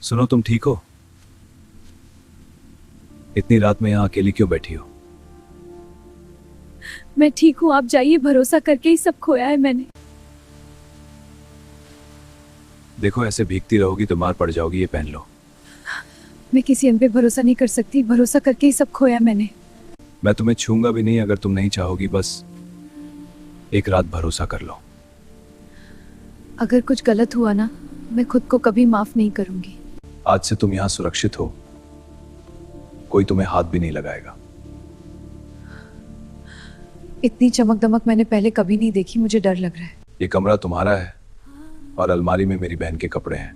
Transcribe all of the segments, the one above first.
सुनो, तुम ठीक हो? इतनी रात में यहाँ अकेली क्यों बैठी हो? मैं ठीक हूँ, आप जाइए, भरोसा करके ही सब खोया है मैंने। देखो, ऐसे भीगती रहोगी तो मार पड़ जाओगी, ये पहन लो। मैं किसी अन पे भरोसा नहीं कर सकती, भरोसा करके ही सब खोया मैंने। मैं तुम्हें छूंगा भी नहीं अगर तुम नहीं चाहोगी, बस एक रात भरोसा कर लो। अगर कुछ गलत हुआ ना, मैं खुद को कभी माफ नहीं करूंगी। आज से तुम यहाँ सुरक्षित हो, कोई तुम्हें हाथ भी नहीं लगाएगा। इतनी चमक दमक मैंने पहले कभी नहीं देखी, मुझे डर लग रहा है। ये कमरा तुम्हारा है और अलमारी में मेरी बहन के कपड़े हैं।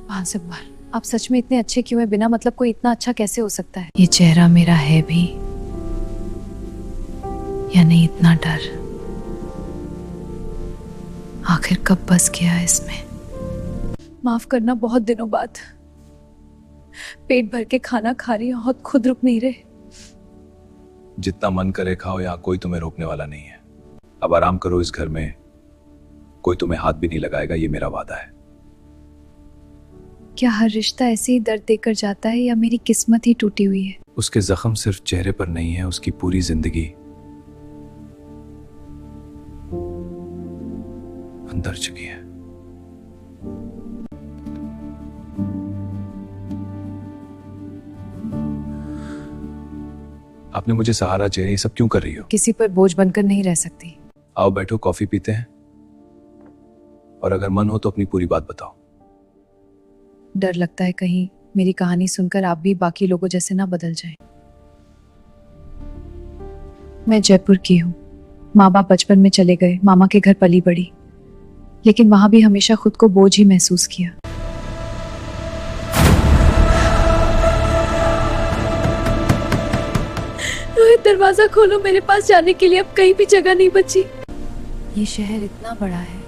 भांस इकबाल, आप सच में इतने अच्छे क्यों हैं? बिना मतलब कोई इतना अच्छा कैसे हो सकता है? ये चेहरा मेरा है भी या नहीं? इतना डर आखिर कब बस गया है इसमें? माफ करना, बहुत दिनों बाद पेट भर के खाना खा रही हूं और खुद रुक नहीं रहे। जितना मन करे खाओ, यहाँ कोई तुम्हें रोकने वाला नहीं है। अब आराम करो, इस घर में कोई तुम्हें हाथ भी नहीं लगाएगा, ये मेरा वादा है। क्या हर रिश्ता ऐसे ही दर्द देकर जाता है या मेरी किस्मत ही टूटी हुई है? उसके जख्म सिर्फ चेहरे पर नहीं है, उसकी पूरी जिंदगी अंदर चुकी है। आपने मुझे सहारा चाहिए, ये सब क्यों कर रही हो? किसी पर बोझ बनकर नहीं रह सकती। आओ बैठो, कॉफी पीते हैं, और अगर मन हो तो अपनी पूरी बात बताओ। डर लगता है कहीं मेरी कहानी सुनकर आप भी बाकी लोगों जैसे ना बदल जाएं। मैं जयपुर की हूँ। माँ बाप बचपन में चले गए, मामा के घर पली बड़ी, लेकिन वहां भी हमेशा खुद को बोझ ही महसूस किया। रोहित, दरवाजा खोलो, मेरे पास जाने के लिए अब कहीं भी जगह नहीं बची। ये शहर इतना बड़ा है,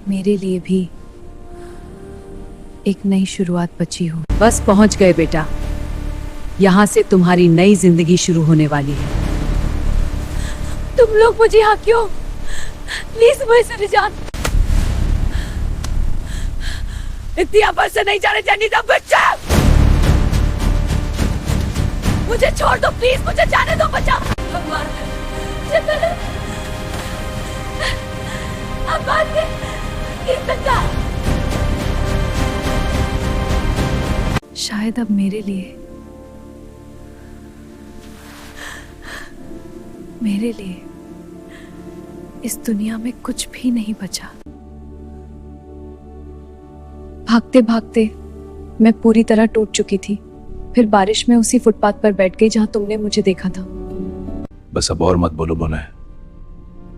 मेरे लिए भी एक नई शुरुआत बची हो। बस पहुंच गए बेटा, यहाँ से तुम्हारी नई जिंदगी शुरू होने वाली है। तुम लोग मुझे यहाँ क्यों? प्लीज मुझे निजात। इतनी आवाज से नहीं जाने जानी था बच्चा। मुझे छोड़ दो प्लीज, मुझे जाने दो बच्चा। भगवान शायद अब मेरे लिए इस दुनिया में कुछ भी नहीं बचा। भागते भागते मैं पूरी तरह टूट चुकी थी। फिर बारिश में उसी फुटपाथ पर बैठ गई जहां तुमने मुझे देखा था। बस अब और मत बोलो बोने,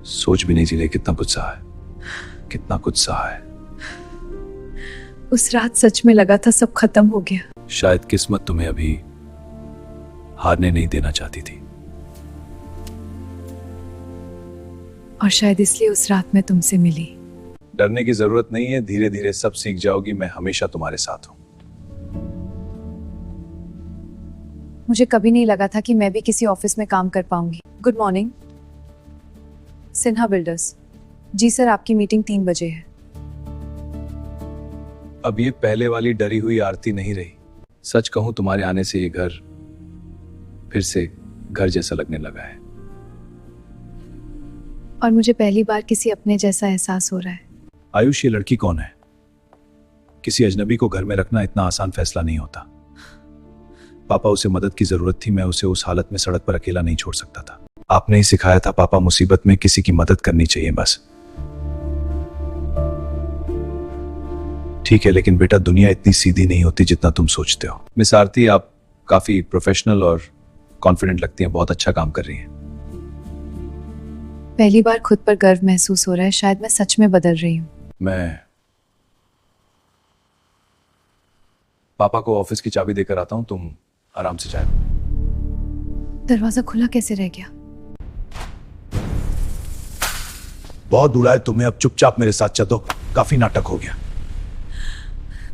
सोच भी नहीं जी रही कितना कुछ सहा है, कितना कुछ सहा है। उस रात सच में लगा था सब खत्म हो गया। शायद किस्मत तुम्हें अभी हारने नहीं देना चाहती थी, और शायद इसलिए उस रात में तुमसे मिली। डरने की जरूरत नहीं है, धीरे धीरे सब सीख जाओगी। मैं हमेशा तुम्हारे साथ हूं। मुझे कभी नहीं लगा था कि मैं भी किसी ऑफिस में काम कर पाऊंगी। Good morning, Sinha builders. जी सर, आपकी मीटिंग 3 बजे है। अब ये पहले वाली डरी हुई आरती नहीं रही। सच कहूं, तुम्हारे आने से ये घर फिर से घर जैसा लगने लगा है। और मुझे पहली बार किसी अपने जैसा एहसास हो रहा है। आयुष, ये लड़की कौन है? किसी अजनबी को घर में रखना इतना आसान फैसला नहीं होता। पापा, उसे मदद की जरूरत थी, मैं उसे उस हालत में सड़क पर अकेला नहीं छोड़ सकता था। आपने ही सिखाया था पापा, मुसीबत में किसी की मदद करनी चाहिए बस। ठीक है, लेकिन बेटा दुनिया इतनी सीधी नहीं होती जितना तुम सोचते हो। मिस आरती, आप काफी प्रोफेशनल और कॉन्फिडेंट लगती हैं, बहुत अच्छा काम कर रही हैं। पहली बार खुद पर गर्व महसूस हो रहा है। शायद मैं सच में बदल रही हूँ। मैं पापा को ऑफिस की चाबी देकर आता हूँ, तुम आराम से जाओ। दरवाजा खुला कैसे रह गया? बहुत दूर है तुम्हें, अब चुपचाप मेरे साथ चलो, काफी नाटक हो गया।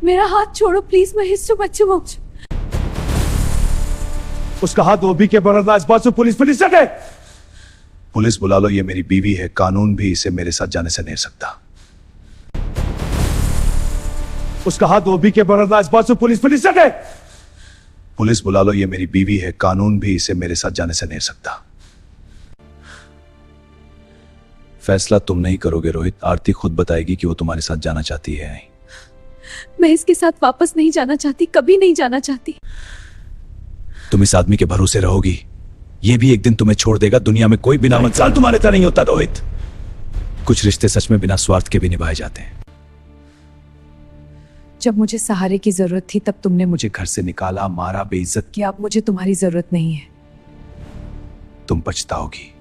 मेरा हाथ छोड़ो प्लीज, मैं हिस्सों बच्चे मोच। उसका हाथ वो भी के बरना, इस बात से पुलिस है। पुलिस बुला लो, ये मेरी बीवी है, कानून भी इसे मेरे साथ जाने से नहीं सकता। उसका हाथ वो भी के बरदा, इस बात से पुलिस पुलिस से गए। पुलिस बुला लो, ये मेरी बीवी है, कानून भी इसे मेरे साथ जाने से नहीं सकता। फैसला तुम नहीं करोगे रोहित, आरती खुद बताएगी कि वो तुम्हारे साथ जाना चाहती है। मैं इसके साथ वापस नहीं जाना चाहती, कभी नहीं जाना चाहती। तुम इस आदमी के भरोसे रहोगी, ये भी एक दिन तुम्हें छोड़ देगा। दुनिया में कोई बिना मंसाल तुम्हारे तरह नहीं होता रोहित। कुछ रिश्ते सच में बिना स्वार्थ के भी निभाए जाते हैं। जब मुझे सहारे की जरूरत थी तब तुमने मुझे मुझे घर से निकाला, मारा, बेइज्जत किया। किया। अब मुझे तुम्हारी जरूरत नहीं है। तुम पछताओगी।